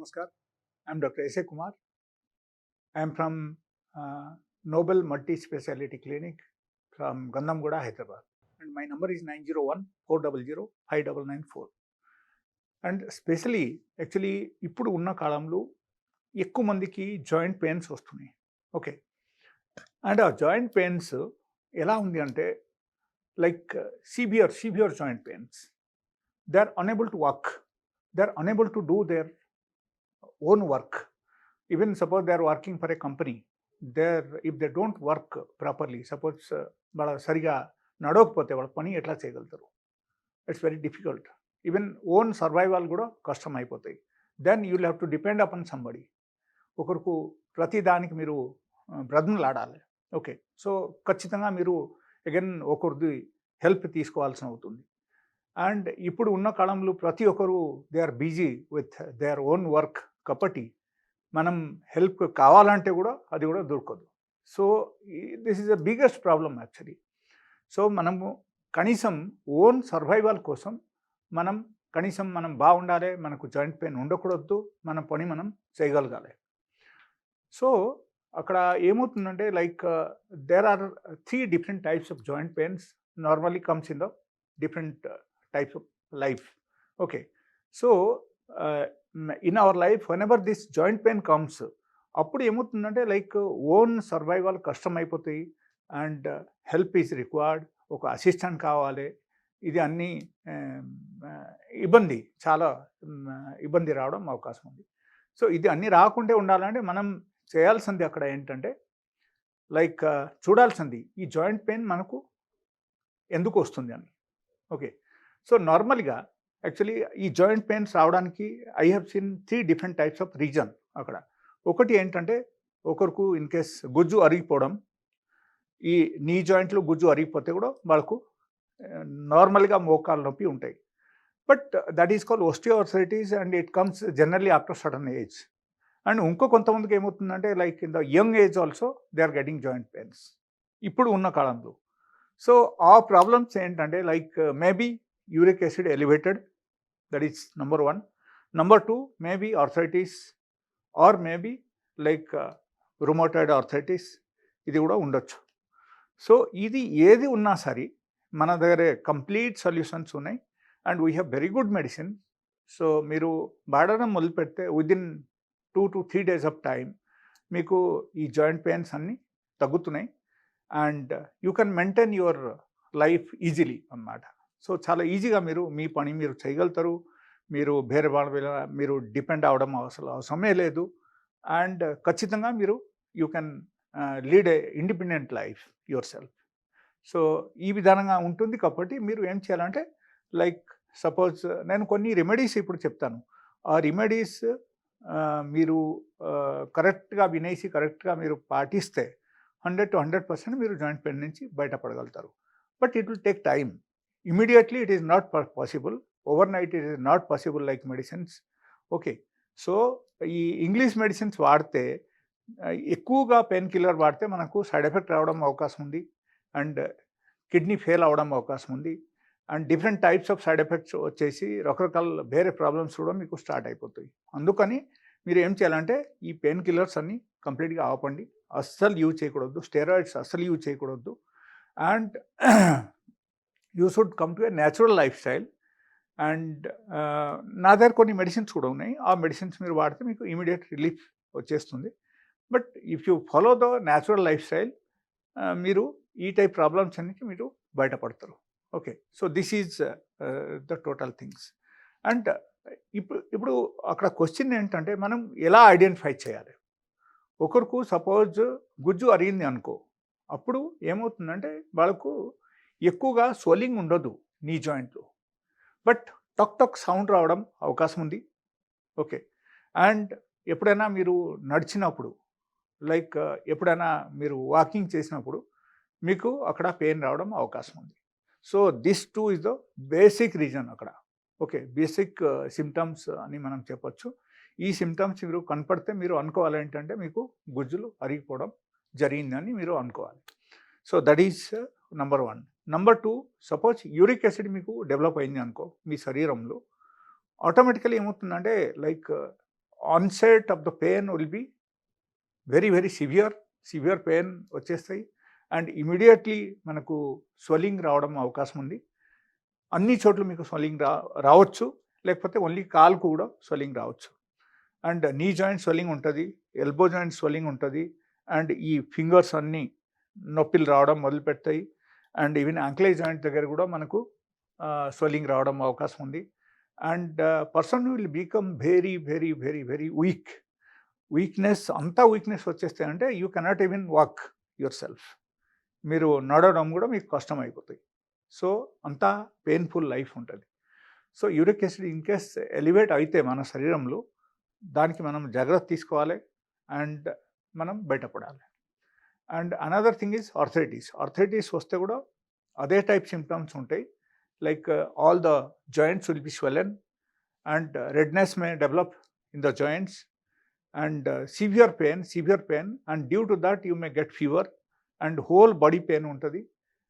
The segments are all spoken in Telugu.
Namaskar. I'm Dr. S.A. Kumar. I'm from Noble Multi-Speciality Clinic from Gandamgoda, Hyderabad. And my number is 901-400-5994. And specially actually ఇప్పుడు ఉన్న కాలంలో ఎక్కువ మందికి జాయింట్ పెయిన్స్ వస్తున్నాయి. ఓకే. అండ్ ఆ జాయింట్ పెయిన్స్ ఎలా ఉంది అంటే like severe joint pains. They are unable to work. They are unable to do their own work. Even suppose they are working for a company, if they don't work properly, suppose వాళ్ళ సరిగా నడవకపోతే వాళ్ళ పని ఎట్లా చేయగలుగుతారు? It's very difficult. Even own survival కూడా కష్టం అయిపోతాయి. Then you will have to depend upon somebody. ఒకరికి ప్రతి దానికి మీరు బ్రతిమలాడాలి. ఓకే. సో ఖచ్చితంగా మీరు అగైన్ ఒకరిది హెల్ప్ తీసుకోవాల్సి అవుతుంది. అండ్ ఇప్పుడు ఉన్న కాలంలో ప్రతి ఒక్కరు they are busy with their own work కాబట్టి మనం హెల్ప్ కావాలంటే కూడా అది కూడా దొరకదు. So this is the biggest problem actually. So మనము కనీసం ఓన్ సర్వైవల్ కోసం మనం బాగుండాలి, మనకు జాయింట్ పెయిన్ ఉండకూడదు, మన పని మనం చేయగలగాలి. సో అక్కడ ఏమవుతుందంటే like there are 3 different types of joint pains normally comes in the different types of life. Okay. So in our life whenever this joint pain comes, అప్పుడు ఏమవుతుందంటే లైక్ ఓన్ సర్వైవల్ కష్టం అయిపోతాయి అండ్ హెల్ప్ ఈజ్ రిక్వైర్డ్. ఒక అసిస్టెంట్ కావాలి. ఇది అన్నీ చాలా ఇబ్బంది రావడం అవకాశం ఉంది. సో ఇది అన్నీ రాకుండా ఉండాలంటే మనం చేయాల్సింది అక్కడ ఏంటంటే లైక్ చూడాల్సింది ఈ జాయింట్ పెయిన్ మనకు ఎందుకు వస్తుంది అని. ఓకే. సో నార్మల్గా యాక్చువల్లీ ఈ జాయింట్ పెయిన్స్ రావడానికి I have seen 3 different types of reason అక్కడ. ఒకటి ఏంటంటే ఒకరికి ఇన్ కేస్ గుజ్జు అరిగిపోవడం. ఈ నీ జాయింట్లో గుజ్జు అరిగిపోతే కూడా వాళ్ళకు నార్మల్గా మోకాళ్ళ నొప్పి ఉంటాయి. But that is called osteoarthritis and it comes generally after sudden age. And ఇంకో కొంతమందికి ఏమవుతుందంటే like in the young age also they are getting joint pains ఇప్పుడు ఉన్న కాలంలో. సో ఆ ప్రాబ్లమ్స్ ఏంటంటే like maybe uric acid elevated, that is number 1. Number 2 maybe arthritis or maybe like rheumatoid arthritis, ఇది కూడా ఉండొచ్చు. సో ఇది ఏది ఉన్నా సరే మన దగ్గర కంప్లీట్ సొల్యూషన్స్ ఉన్నాయి and we have very good medicine. So మీరు వాడడం మొదలు పెడితే within 2 to 3 days of time మీకు ఈ జాయింట్ పెయిన్స్ అన్నీ తగ్గుతున్నాయి and you can maintain your life easily అన్నమాట. సో చాలా ఈజీగా మీరు మీ పని మీరు చేయగలుగుతారు. మీరు వేరే వాళ్ళ మీద మీరు డిపెండ్ అవ్వడం అవసరమే లేదు. అండ్ ఖచ్చితంగా you can lead a independent life your self. So ఈ విధానంగా ఉంటుంది కాబట్టి మీరు ఏం చేయాలంటే లైక్ సపోజ్ నేను కొన్ని రెమెడీస్ ఇప్పుడు చెప్తాను. ఆ రెమెడీస్ మీరు కరెక్ట్గా వినేసి కరెక్ట్గా మీరు పాటిస్తే 100 to 100% మీరు జాయింట్ పెయిన్ నుంచి బయటపడగలుగుతారు. But it will take time. Immediately it is not possible. Overnight it is not possible like medicines. Okay. So ఈ ఇంగ్లీష్ మెడిసిన్స్ వాడితే ఎక్కువగా పెయిన్ కిల్లర్ వాడితే మనకు సైడ్ ఎఫెక్ట్ రావడం అవకాశం ఉంది అండ్ కిడ్నీ ఫెయిల్ అవ్వడం అవకాశం ఉంది and different types of side effects వచ్చేసి రకరకాల వేరే ప్రాబ్లమ్స్ కూడా మీకు స్టార్ట్ అయిపోతాయి. అందుకని మీరు ఏం చేయాలంటే ఈ పెయిన్ కిల్లర్స్ అన్నీ కంప్లీట్గా ఆపండి. అస్సలు యూజ్ చేయకూడదు. స్టెరాయిడ్స్ అస్సలు యూజ్ చేయకూడదు. And you should come to a natural life style. And నా దగ్గర కొన్ని మెడిసిన్స్ కూడా ఉన్నాయి. ఆ మెడిసిన్స్ మీరు వాడితే మీకు ఇమీడియట్ రిలీఫ్ వచ్చేస్తుంది. But if you follow the natural life style మీరు ఈ టైప్ ప్రాబ్లమ్స్ అన్నిటికీ మీరు బయటపడతారు. Okay. So this is the total things. And ఇప్పుడు అక్కడ క్వశ్చన్ ఏంటంటే మనం ఎలా ఐడెంటిఫై చేయాలి? ఒకరికి సపోజ్ గుజ్జు అరిగింది అనుకో, అప్పుడు ఏమవుతుందంటే వాళ్ళకు ఎక్కువగా స్వెల్లింగ్ ఉండదు నీ జాయింట్లో, బట్ టక్ టక్ సౌండ్ రావడం అవకాశం ఉంది. ఓకే. అండ్ ఎప్పుడైనా మీరు నడిచినప్పుడు లైక్ ఎప్పుడైనా మీరు వాకింగ్ చేసినప్పుడు మీకు అక్కడ పెయిన్ రావడం అవకాశం ఉంది. So this two is the basic reason అక్కడ. ఓకే. బేసిక్ సిమ్టమ్స్ అని మనం చెప్పొచ్చు. ఈ సిమ్టమ్స్ మీరు కనపడితే మీరు అనుకోవాలి ఏంటంటే మీకు గుజ్జులు అరిగిపోవడం జరిగిందని మీరు అనుకోవాలి. So that is number 1. Number 2, suppose uric acid మీకు డెవలప్ అయింది అనుకో మీ శరీరంలో, ఆటోమేటికలీ ఏమవుతుందంటే like onset of the pain will be very severe pain వచ్చేస్తాయి. అండ్ ఇమీడియట్లీ మనకు స్వెల్లింగ్ రావడం అవకాశం ఉంది. అన్ని చోట్ల మీకు స్వెల్లింగ్ రావచ్చు, లేకపోతే ఓన్లీ కాలుకు కూడా స్వెల్లింగ్ రావచ్చు. అండ్ నీ జాయింట్ స్వెల్లింగ్ ఉంటుంది, ఎల్బో జాయింట్ స్వెల్లింగ్ ఉంటుంది, అండ్ ఈ ఫింగర్స్ అన్నీ నొప్పిలు రావడం మొదలుపెడతాయి. అండ్ ఈవెన్ యాంక్లేజ్ జాయింట్ దగ్గర కూడా మనకు స్వెల్లింగ్ రావడం అవకాశం ఉంది. And person will become very weakness, అంతా వీక్నెస్ వచ్చేస్తాయంటే you cannot even walk your self. మీరు నడవడం కూడా మీకు కష్టం అయిపోతాయి. సో అంతా పెయిన్ఫుల్ లైఫ్ ఉంటుంది. So uric acid in case elevate అయితే మన శరీరంలో దానికి మనం జాగ్రత్త తీసుకోవాలి అండ్ మనం బయటపడాలి. And another thing is arthritis వస్తే కూడా అదే టైప్ సిమ్టమ్స్ ఉంటాయి. Like all the joints will be swollen and redness may develop in the joints and severe pain and due to that you may get fever and whole body pain ఉంటుంది.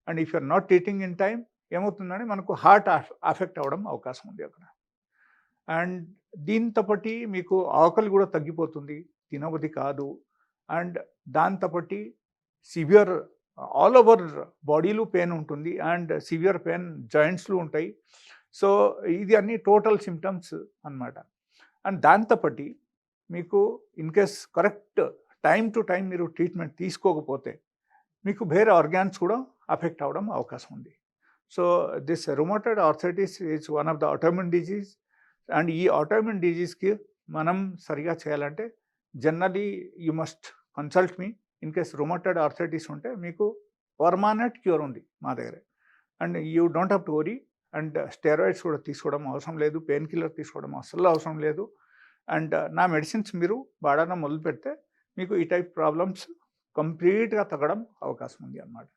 And if you're not treating in time ఏమవుతుందంటే మనకు హార్ట్ అఫెక్ట్ అవ్వడం అవకాశం ఉంది అక్కడ. అండ్ దీంతోపాటి మీకు ఆకలి కూడా తగ్గిపోతుంది, తినబుద్ధి కాదు. అండ్ దాంతోపాటి సివియర్ ఆల్ ఓవర్ బాడీలో పెయిన్ ఉంటుంది అండ్ సివియర్ పెయిన్ జాయింట్స్లో ఉంటాయి. సో ఇది అన్ని టోటల్ సిమ్టమ్స్ అన్నమాట. అండ్ దాంతోపాటి మీకు in case correct time to time మీరు ట్రీట్మెంట్ తీసుకోకపోతే మీకు వేరే ఆర్గాన్స్ కూడా అఫెక్ట్ అవ్వడం అవకాశం ఉంది. So this rheumatoid arthritis is one of the autoimmune disease. And ఈ ఆటోఇమ్యూన్ డిజీజ్కి మనం సరిగా చేయాలంటే generally you must consult me. In case rheumatoid arthritis ఉంటే మీకు పర్మనెంట్ క్యూర్ ఉంది మా దగ్గర. And you don't have to worry. And steroids కూడా తీసుకోవడం అవసరం లేదు, పెయిన్ కిల్లర్ తీసుకోవడం అసలు అవసరం లేదు. అండ్ నా మెడిసిన్స్ మీరు వాడడం మొదలు పెడితే మీకు ఈ టైప్ ప్రాబ్లమ్స్ కంప్లీట్గా తగ్గడం అవకాశం ఉంది అన్నమాట.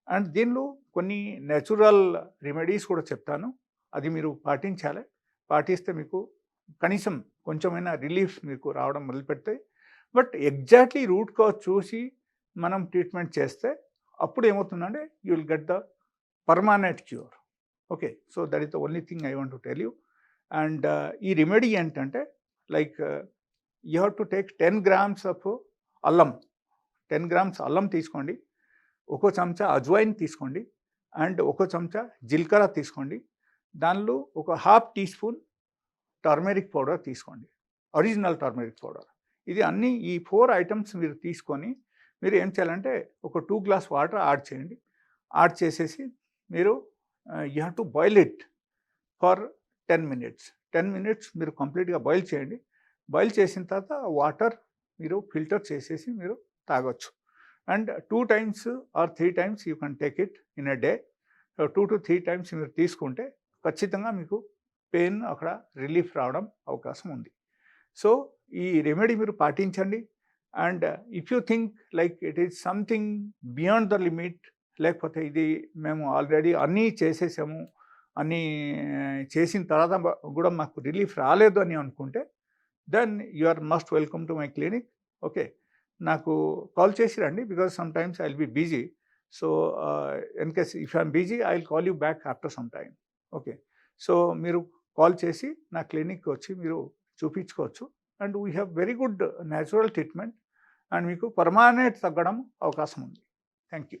అండ్ దీనిలో కొన్ని నేచురల్ రెమెడీస్ కూడా చెప్తాను, అది మీరు పాటించాలి. పాటిస్తే మీకు కనీసం కొంచెమైనా రిలీఫ్ మీకు రావడం మొదలు పెడతాయి. బట్ ఎగ్జాక్ట్లీ రూట్ కాజ్ చూసి మనం ట్రీట్మెంట్ చేస్తే అప్పుడు ఏమవుతుందంటే you will get the permanent cure. Okay, so that is the only thing I want to tell you. And ఈ రెమెడీ ఏంటంటే like you have to take 10 grams of అల్లం. 10 grams అల్లం తీసుకోండి, ఒక చెంచా అజ్వైన్ తీసుకోండి, అండ్ ఒక చెంచా జీలకర్ర తీసుకోండి. దానిలో ఒక 1/2 teaspoon టర్మరిక్ పౌడర్ తీసుకోండి, ఒరిజినల్ టర్మరిక్ పౌడర్. ఇది అన్నీ ఈ 4 items మీరు తీసుకొని మీరు ఏం చేయాలంటే ఒక 2 glass వాటర్ యాడ్ చేయండి. యాడ్ చేసేసి మీరు you have to boil it for 10 minutes. 10 minutes మీరు కంప్లీట్గా బాయిల్ చేయండి. బాయిల్ చేసిన తర్వాత వాటర్ మీరు ఫిల్టర్ చేసేసి మీరు తాగొచ్చు. And 2 times or 3 times you can take it in a day. 2 to 3 times మీరు తీసుకుంటే ఖచ్చితంగా మీకు పెయిన్ అక్కడ రిలీఫ్ రావడం అవకాశం ఉంది. సో ఈ రెమెడీ మీరు పాటించండి. And if you think like it is something beyond the limit, లేకపోతే ఇది మేము ఆల్రెడీ అన్నీ చేసేసాము, అన్నీ చేసిన తర్వాత కూడా మాకు రిలీఫ్ రాలేదు అని అనుకుంటే then you are must welcome to my clinic. Okay, నాకు కాల్ చేసి రండి, because some times I will be busy. So in case if I'm busy I will call you back after some time. Okay, so మీరు కాల్ చేసి నా క్లినిక్కి వచ్చి మీరు చూపించుకోవచ్చు. And we have very good natural treatment and మీకు పర్మనెంట్ తగ్గడం అవకాశం ఉంది. Thank you.